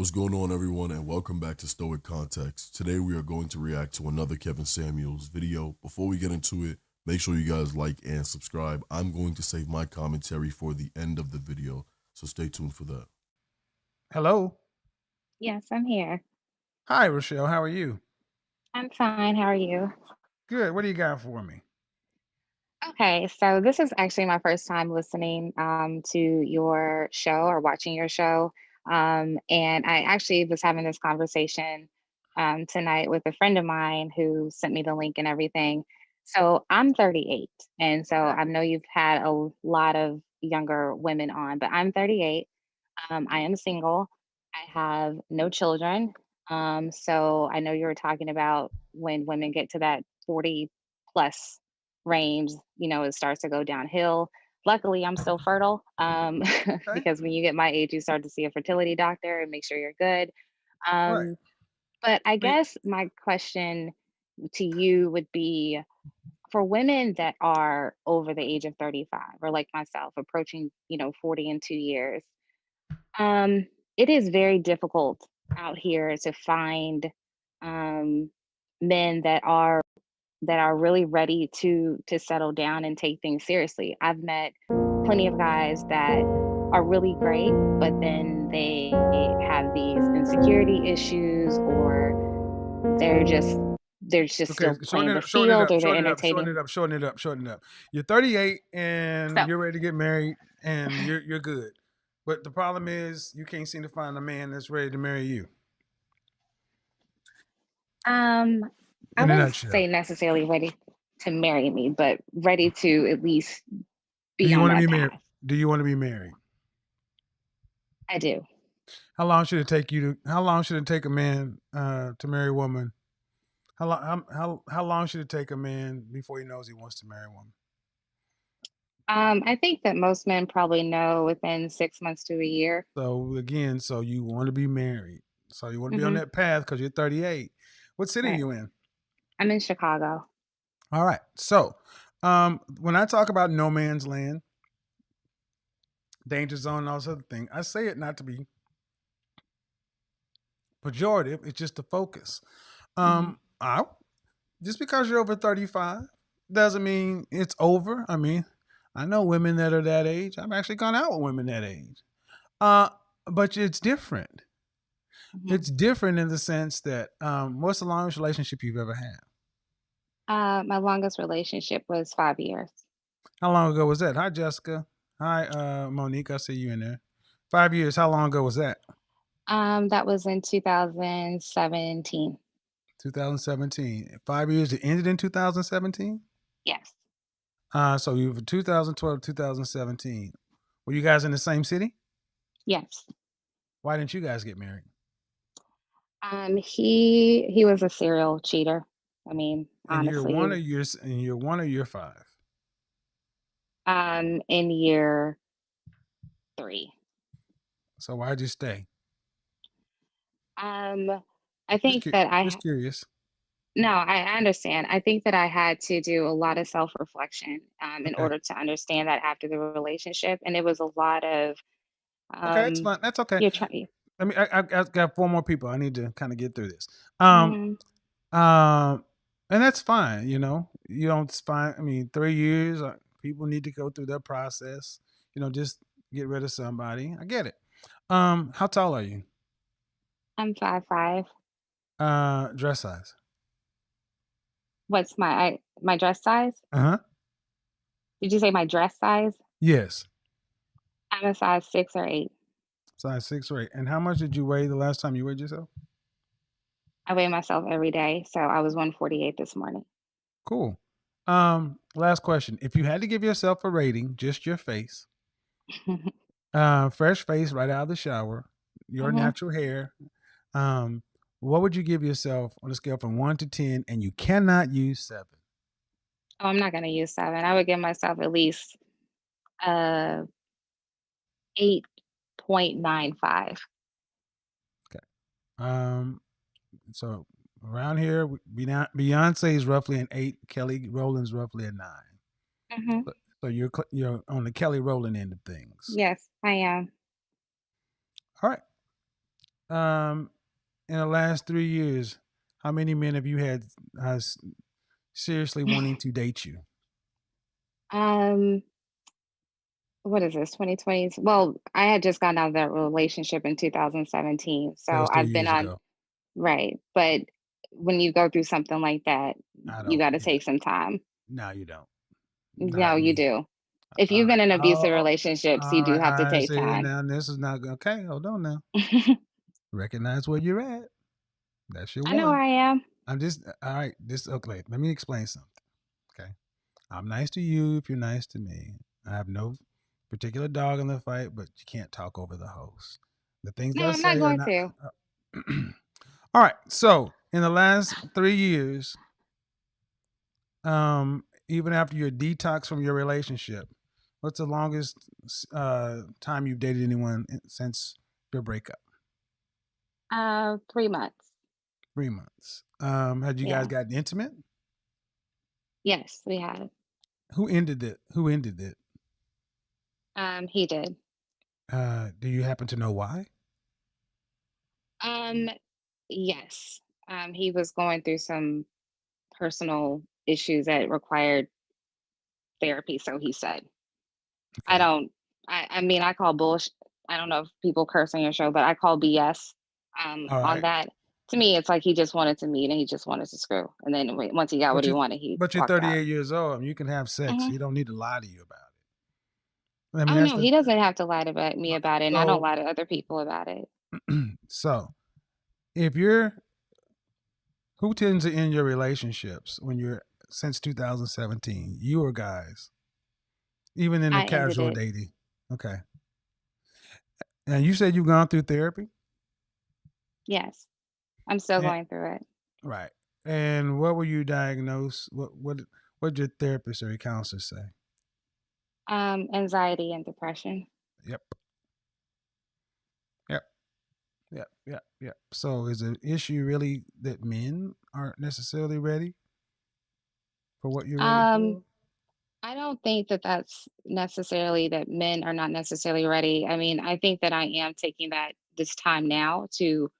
What's going on, everyone, and welcome back to Stoic Context. Today, we are going to react to another Kevin Samuels video. Before we get into it, make sure you guys like and subscribe. I'm going to save my commentary for the end of the video, so stay tuned for that. Hello. Yes, I'm here. Hi, Rochelle. How are you? I'm fine. How are you? Good. What do you got for me? Okay, so this is actually my first time listening to your show or watching your show. And I actually was having this conversation tonight with a friend of mine who sent me the link and everything. So I'm 38. And so Okay. I know you've had a lot of younger women on, but I'm 38. I am single. I have no children. So I know you were talking about when women get to that 40 plus range, it starts to go downhill. Luckily, I'm still fertile Okay. because when you get my age, you start to see a fertility doctor and make sure you're good. Right. Um, but I I mean, guess my question to you would be for women that are over the age of 35 or like myself, approaching, 40 in 2 years, um, it is very difficult out here to find um, men that are really ready to settle down and take things seriously. I've met plenty of guys that are really great, but then they have these insecurity issues, or they're just they're just okay. still Shorten playing it the up. Shorten it field, up. or they're Shorten it up. Shorten entertaining. it up. Shorten it up. Shorten it up. You're 38 and So, you're ready to get married and you're good. But the problem is you can't seem to find a man that's ready to marry you. um, I In a wouldn't nutshell. say necessarily ready to marry me, but ready to at least Do be you on want to that be married? path. Do you want to be married? I do. How long should it take a man to marry a woman? How long should it take a man before he knows he wants to marry a woman? I think that most men probably know within 6 months to a year. So again, so you want to be married. So you want to be on Hmm. that path because you're 38. What city are Right. you in? I'm in Chicago. All right. So when I talk about no man's land, danger zone, and all this other thing, I say it not to be pejorative. It's just the focus. Hmm. I just because you're over 35 doesn't mean it's over. I mean, I know women that are that age. I've actually gone out with women that age. Uh, but it's different. Hmm. It's different in the sense that what's the longest relationship you've ever had? My longest relationship was 5 years. How long ago was that? Hi, Jessica. Hi, Monique. I see you in there. 5 years. How long ago was that? That was in 2017. 2017. 5 years. It ended in 2017. Yes. So you were 2012, 2017. Were you guys in the same city? Yes. Why didn't you guys get married? He was a serial cheater. I mean, And you're honestly, one of your and you're one of your five. in year 3. So why'd you stay? Um, I Just think that just curious. no, I understand. I think that I had to do a lot of self-reflection, in Okay. order to understand that after the relationship, and it was a lot of, Okay, that's um, fine. That's okay. you're trying. I've got four more people. I need to kind of get through this. Mhm. Um, and that's fine. You don't find. I mean, 3 years. People need to go through that process. Just get rid of somebody. I get it. How tall are you? I'm 5'5". Dress size. What's my dress size? Uh huh. Did you say my dress size? Yes. I'm a size 6 or 8. Size 6 or 8. And how much did you weigh the last time you weighed yourself? I weigh myself every day, so I was 148 this morning. Cool. Last question. If you had to give yourself a rating, just your face, fresh face right out of the shower, your Mhm. natural hair, um, what would you give yourself on a scale from 1 to 10? And you cannot use 7. Oh, I'm not gonna use 7. I would give myself at least, uh, 8.95. Okay. Um, so around here, Beyonce is roughly an 8. Kelly Rowland's roughly a 9. Mhm. So you're on the Kelly Rowland end of things. Yes, I am. All right. Um, in the last 3 years, how many men have you had seriously wanting to date you? Um, what is this, 2020s? Well, I had just gotten out of that relationship in 2017, That so was three I've been years on. ago. Right, but when you go through something like that, I you don't. gotta Yeah. take some time. No, you don't. No, Not you me. do. If All you've been right. in Oh, abusive oh, relationships, you all do right. have to I take see. time. Now this is not okay. Hold on now. Recognize where you're at. That's your I know where one. I am. I'm just all right. This okay. Let me explain something. Okay. I'm nice to you if you're nice to me. I have no particular dog in the fight, but you can't talk over the host. The things No, that I I'm not say are going not. to. All right. So in the last 3 years, even after your detox from your relationship, what's the longest time you've dated anyone since your breakup? 3 months. 3 months. Had you guys Yeah. gotten intimate? Yes, we have. Who ended it? Who ended it? He did. Do you happen to know why? Um, yes. He was going through some personal issues that required therapy, so he said. I Okay. don't I mean, I call bullshit. I don't know if people curse on your show, but I call BS, All on right. that. To me, it's like he just wanted to meet and he just wanted to screw, and then once he got what But he you wanted, he but you're walked out. 38 years old and you can have sex. Mhm. He don't need to lie to you about it. I mean, Oh, that's no, the he doesn't have to lie to me about it, and I don't so lie to other people about it. so if you're who tends to end your relationships when you're since 2017, you or guys, even in the I ended casual it. dating. Okay. And you said you've gone through therapy? Yes. I'm still And, going through it. right. And what were you diagnosed? What did your therapist or your counselor say? Anxiety and depression. Yep. Yep. Yep. Yep. Yep. So is the issue really that men aren't necessarily ready for what you're ready Um, for? I don't think that that's necessarily that men are not necessarily ready. I mean, I think that I am taking that this time now to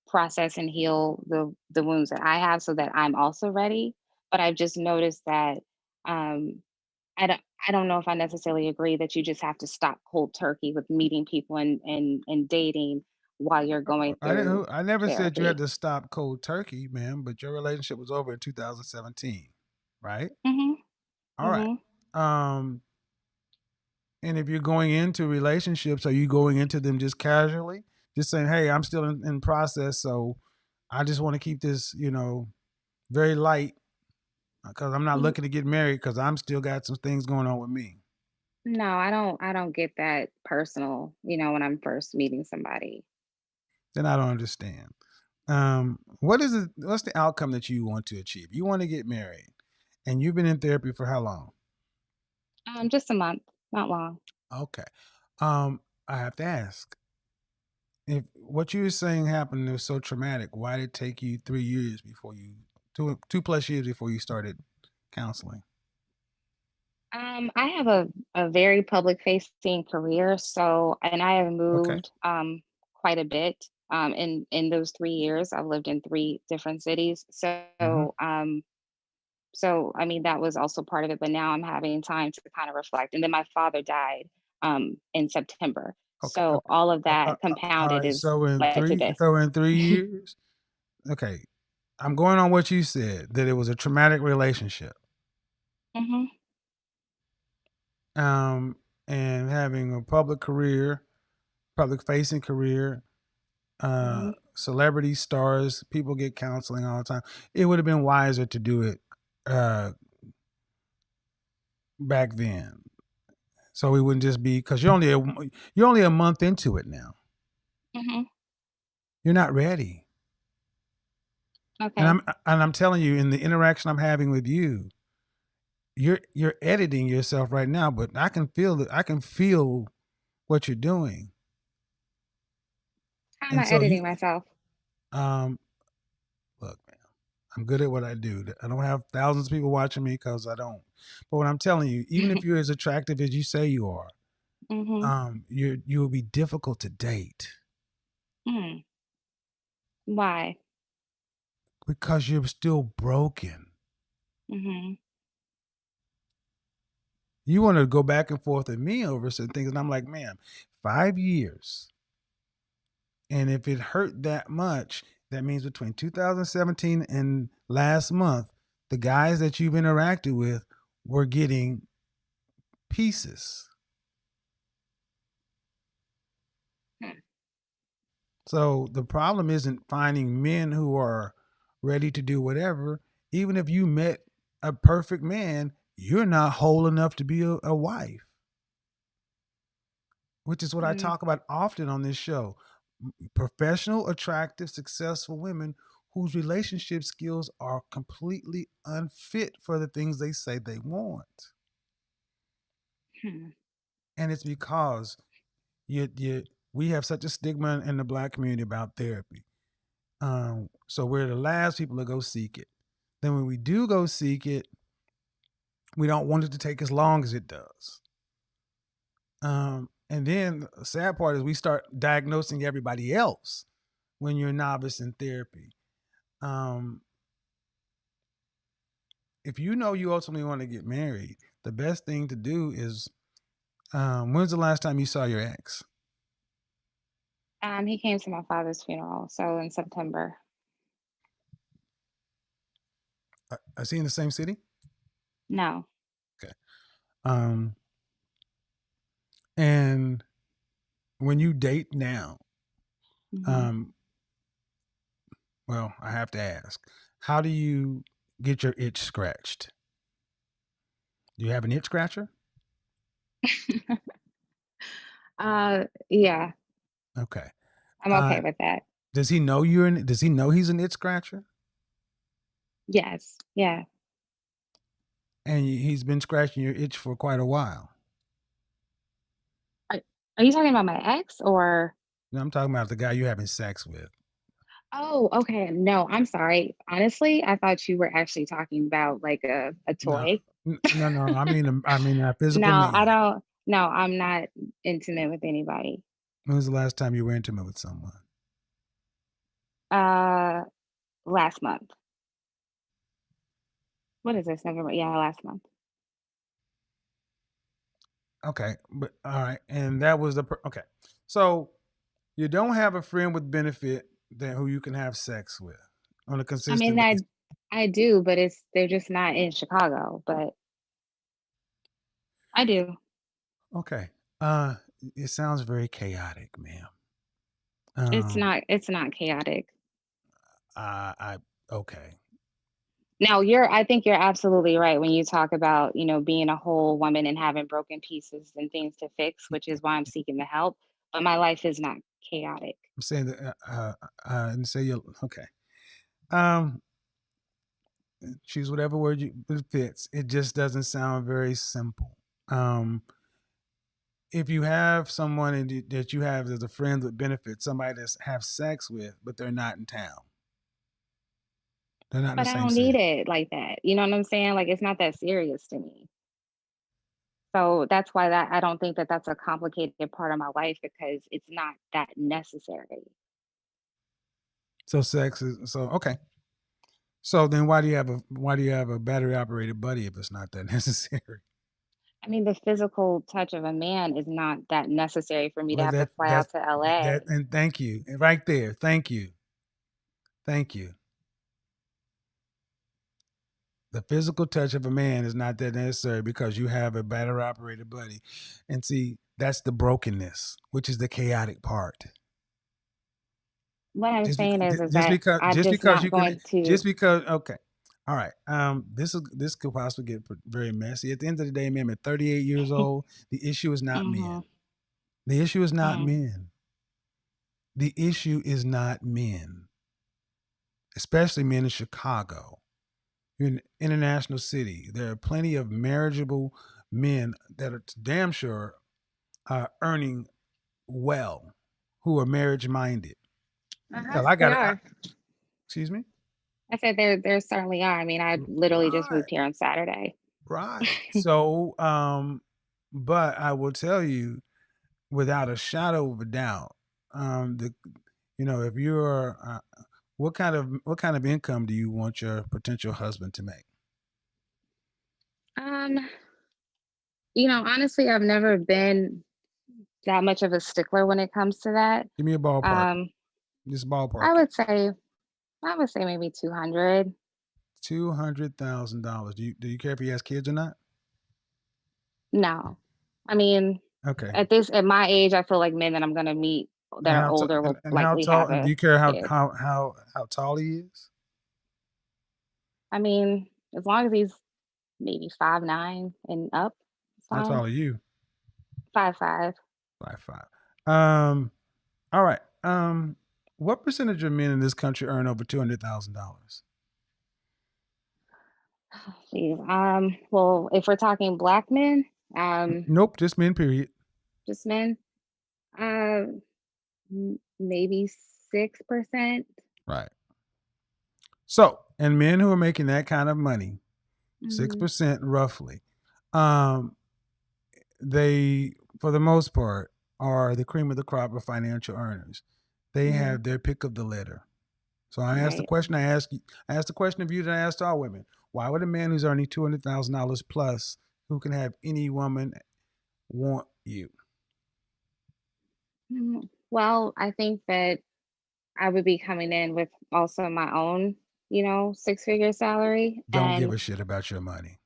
process and heal the wounds that I have so that I'm also ready. But I've just noticed that um I don't know if I necessarily agree that you just have to stop cold turkey with meeting people and dating while you're going I through didn't. I never said you had therapy. to stop cold turkey, man. But your relationship was over in 2017, right? Mhm. All right. Mhm. Um, and if you're going into relationships, are you going into them just casually, just saying, "Hey, I'm still in process, so I just want to keep this, very light because I'm not Mm, looking to get married because I'm still got some things going on with me." no, I don't get that personal, when I'm first meeting somebody. Then I don't understand. What is it? What's the outcome that you want to achieve? You want to get married, and you've been in therapy for how long? Just a month, not long. Okay. I have to ask if what you were saying happened was so traumatic. Why did it take you 3 years before you two plus years before you started counseling? I have a very public facing career, so and I have Okay. moved quite a bit. In those 3 years, I've lived in three different cities. Hmm. So I mean that was also part of it. But now I'm having time to kind of reflect. And then my father died in September, Okay. so Okay. all of that All compounded right. is So in led to three, this. so in 3 years, okay. I'm going on what you said that it was a traumatic relationship. Hmm. Um, and having a public career, public facing career, Hmm. celebrity stars, people get counseling all the time. It would have been wiser to do it uh, back then, so we wouldn't just be because you're only a month into it now. Hmm. You're not ready, Okay. and I'm telling you, in the interaction I'm having with you, you're editing yourself right now, but I can feel that I can feel what you're doing, How am and I so you editing myself? um look, man, I'm good at what I do. I don't have thousands of people watching me because I don't. But what I'm telling you, even if you're as attractive as you say you are, Hmm. you will be difficult to date. Mm. Why? Because you're still broken. Mhm. You want to go back and forth with me over certain things, and I'm like, ma'am, 5 years. And if it hurt that much, that means between 2017 and last month, the guys that you've interacted with were getting pieces. Hmm. So the problem isn't finding men who are ready to do whatever. Even if you met a perfect man, you're not whole enough to be a wife, which is what I Mm. talk about often on this show. Professional, attractive, successful women whose relationship skills are completely unfit for the things they say they want. Hmm. And it's because we have such a stigma in the black community about therapy. So we're the last people to go seek it. Then when we do go seek it, we don't want it to take as long as it does. And then the sad part is we start diagnosing everybody else when you're a novice in therapy. Um, if you know you ultimately want to get married, the best thing to do is when's the last time you saw your ex? He came to my father's funeral, so in September. Is he in the same city? No. Okay. Um, and when you date now, Mhm. um, well, I have to ask, how do you get your itch scratched? Do you have an itch scratcher? Yeah, Okay. I'm Uh, okay with that. does he know does he know he's an itch scratcher? Yes. Yeah. And he's been scratching your itch for quite a while. Are, are you talking about my ex or? No, I'm talking about the guy you're having sex with. Oh, okay. No, I'm sorry. Honestly, I thought you were actually talking about like a No, toy. no. I mean a physical No, I man. don't. No, I'm not intimate with anybody. When was the last time you were intimate with someone? Uh, last month. What is this? November? Yeah, last month. Okay, but all right, and that was okay. So you don't have a friend with benefit that who you can have sex with on a I mean, consistent basis. I do, but they're just not in Chicago. But I do. Okay, uh, it sounds very chaotic, ma'am. It's Um, not. It's not chaotic. I okay. Now, I think you're absolutely right when you talk about, being a whole woman and having broken pieces and things to fix, which is why I'm seeking the help. But my life is not chaotic. I'm saying that, and say you okay. Um, choose whatever word you it fits. It just doesn't sound very simple. Um, if you have someone that you have as a friend with benefits, somebody to have sex with, but they're not in town, they're not in the But I same don't need city. it like that. You know what I'm saying? Like it's not that serious to me. So that's why that I don't think that that's a complicated part of my life because it's not that necessary. So sex is so okay. So then why do you have a battery operated buddy if it's not that necessary? I mean, the physical touch of a man is not that necessary for me to Well, have to that fly that's out to that LA. and thank you. And right there. Thank you. The physical touch of a man is not that necessary because you have a battery operated buddy. And see, that's the brokenness, which is the chaotic part. What I'm Just saying because is just that because I'm just just because not you can going to. just because okay. All right. This could possibly get very messy. At the end of the day, man, at 38 years old, the issue is not men. Hmm. The issue is not Mm. men. The issue is not men, especially men in Chicago. You're an international city. There are plenty of marriageable men that are damn sure are earning well, who are marriage minded. Uh-huh. Hell, I got There it. are. Excuse me. I said there certainly are. I mean, I literally just Right, moved here on Saturday. right. So, but I will tell you without a shadow of a doubt, the if you're What kind of income do you want your potential husband to make? Um, honestly, I've never been that much of a stickler when it comes to that. Give me a ballpark. Um, Just I ballpark it. would say I would say maybe 200. $200,000. Do you care if he has kids or not? No. I mean, Okay. at my age, I feel like men that I'm gonna meet that And are how t- older will and how likely tall? have And do a you care kid. how tall he is? I mean, as long as he's maybe 5'9" and up, it's How fine. tall are you? 5'5". 5'5". All right. What percentage of men in this country earn over $200,000? Geez, well, if we're talking black men, Nope, just men. Period. just men, uh, maybe 6%. Right. So, and men who are making that kind of money, six Mhm, percent roughly, um, they, for the most part, are the cream of the crop of financial earners. They mhm, have their pick of the litter. So I asked the right. question. I asked the question of you that I asked all women. Why would a man who's earning $200,000 plus, who can have any woman, want you? Well, I think that I would be coming in with also my own, six-figure salary, Don't give and a shit about your money.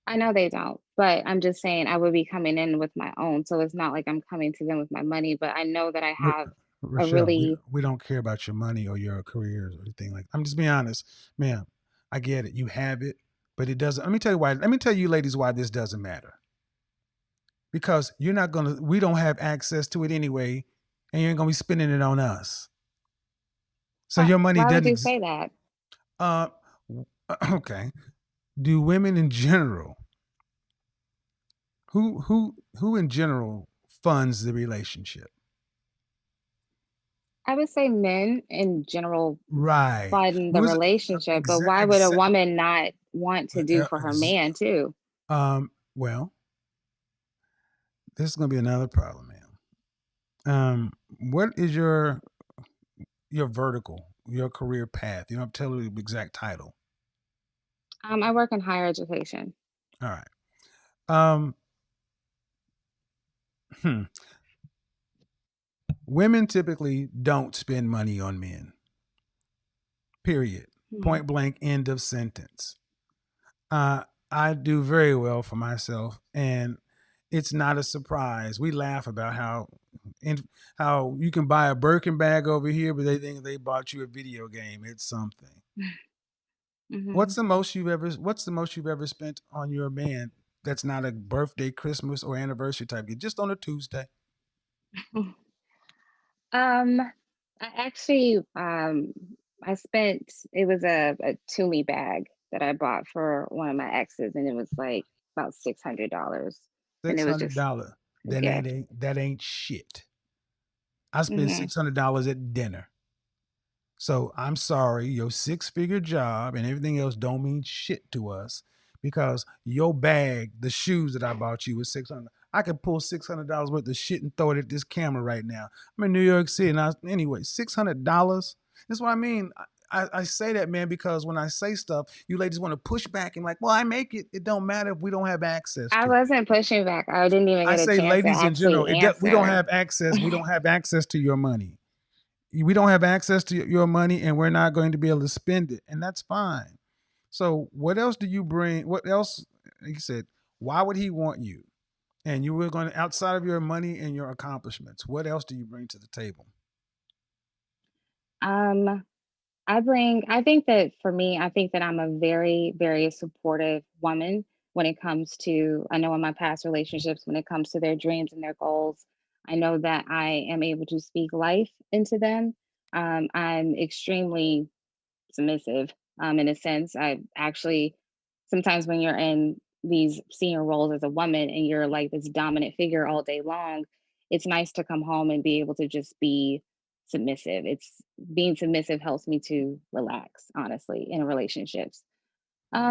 I know they don't, but I'm just saying I would be coming in with my own, so it's not like I'm coming to them with my money, but I know that I R- have a Rochelle, really we don't care about your money or your careers or anything like. I'm just being honest, ma'am. I get it. You have it, but it doesn't. Let me tell you why. Let me tell you, ladies, why this doesn't matter. Because you're not gonna. We don't have access to it anyway, and you ain't gonna be spending it on us. So Huh, your money why would doesn't you exist. say that? Uh, okay. Do women in general, who in general funds the relationship? I would say men in general Right. fund the Who's relationship, but why would a exact? woman not want to do for her man too? Well, this is gonna be another problem, man. What is your vertical, your career path? You don't have to tell me the exact title. I work in higher education. All right. Um, hmm. Women typically don't spend money on men. Period. Mhm. Point blank. End of sentence. Uh, I do very well for myself, and it's not a surprise. We laugh about how you can buy a Birkin bag over here, but they think they bought you a video game. It's something. Mhm. What's the most you've ever spent on your man that's not a birthday, Christmas, or anniversary type gift? Just on a Tuesday. Um, I actually, I spent it was a Tumi bag that I bought for one of my exes, and it was like about $600, and Six it was hundred just dollars. a gift. That ain't shit. I spent Mhm. $600 at dinner. So I'm sorry, your six-figure job and everything else don't mean shit to us because your bag, the shoes that I bought you was 600. I could pull $600 worth of shit and throw it at this camera right now. I'm in New York City, and anyway, $600. That's what I mean. I say that, man, because when I say stuff, you ladies want to push back and like, well, I make it. It don't matter if we don't have access I to it. wasn't pushing back. I didn't even I get a say, chance to ladies in general, actually we don't answer. have access. We don't have access to your money. We don't have access to your money, and we're not going to be able to spend it, and that's fine. So what else do you bring? What else? Like you said, why would he want you? And you were going to, outside of your money and your accomplishments, what else do you bring to the table? Um, I think that for me, I think that I'm a very, very supportive woman when it comes to, I know in my past relationships, when it comes to their dreams and their goals, I know that I am able to speak life into them. I'm extremely submissive, in a sense. I actually, sometimes when you're in these senior roles as a woman and you're like this dominant figure all day long, it's nice to come home and be able to just be submissive. It's being submissive helps me to relax, honestly, in relationships.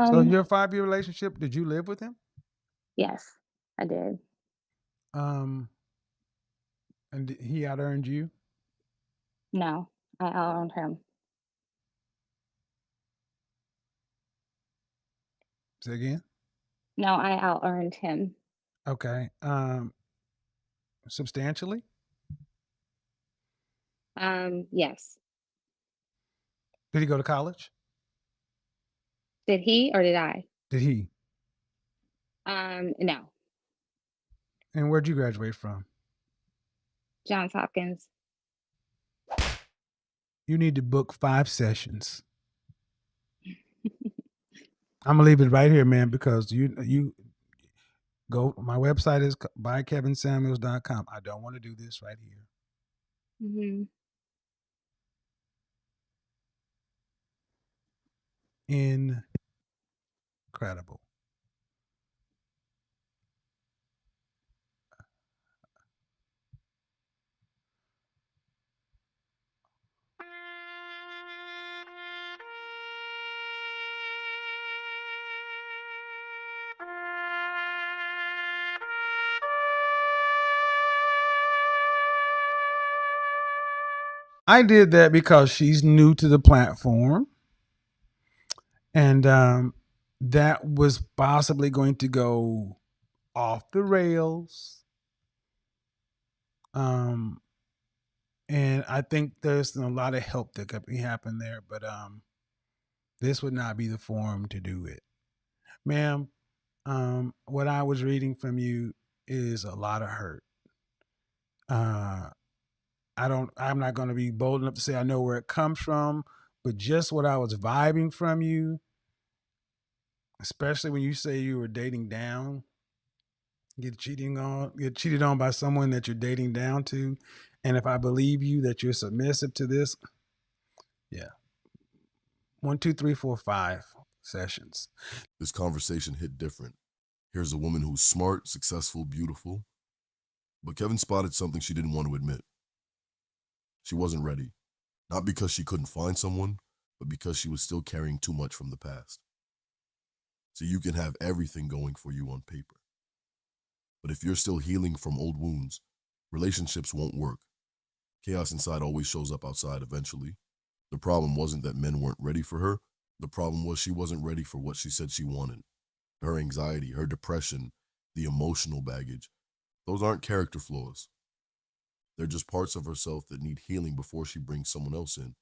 So Um, your 5 year relationship, did you live with him? yes, I did. Um, and he out earned you? No, I owned him. Say again? No, I out-earned him. Okay. Substantially? Yes. Did he go to college? Did he or did I? Did he? No. And where'd you graduate from? Johns Hopkins. You need to book 5 sessions. I'm gonna leave it right here, man, because you go. My website is bykevinsamuels.com. I don't want to do this right here. Mhm. Incredible. I did that because she's new to the platform, and that was possibly going to go off the rails. And I think there's a lot of help that could be happen there, but this would not be the forum to do it, ma'am. What I was reading from you is a lot of hurt. Uh, I'm not going to be bold enough to say I know where it comes from, but just what I was vibing from you, especially when you say you were dating down, get cheated on by someone that you're dating down to, and if I believe you that you're submissive to this, yeah, 1, 2, 3, 4, 5 sessions. This conversation hit different. Here's a woman who's smart, successful, beautiful, but Kevin spotted something she didn't want to admit. She wasn't ready, not because she couldn't find someone, but because she was still carrying too much from the past. So you can have everything going for you on paper, but if you're still healing from old wounds, relationships won't work. Chaos inside always shows up outside eventually. The problem wasn't that men weren't ready for her. The problem was she wasn't ready for what she said she wanted. Her anxiety, her depression, the emotional baggage, those aren't character flaws. They're just parts of herself that need healing before she brings someone else in.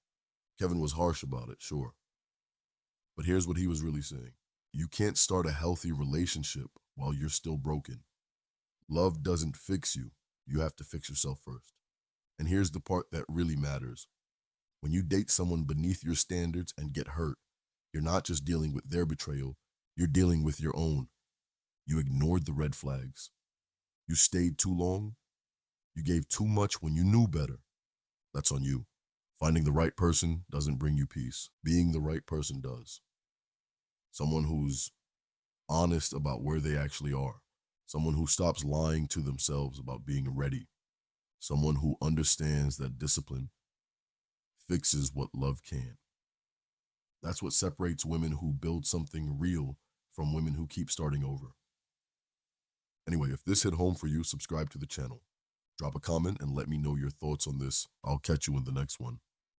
Kevin was harsh about it, sure. But here's what he was really saying. You can't start a healthy relationship while you're still broken. Love doesn't fix you. You have to fix yourself first. And here's the part that really matters. When you date someone beneath your standards and get hurt, you're not just dealing with their betrayal, you're dealing with your own. You ignored the red flags. You stayed too long. You gave too much when you knew better. That's on you. Finding the right person doesn't bring you peace. Being the right person does. Someone who's honest about where they actually are. Someone who stops lying to themselves about being ready. Someone who understands that discipline fixes what love can. That's what separates women who build something real from women who keep starting over. Anyway, if this hit home for you, subscribe to the channel. Drop a comment and let me know your thoughts on this. I'll catch you in the next one.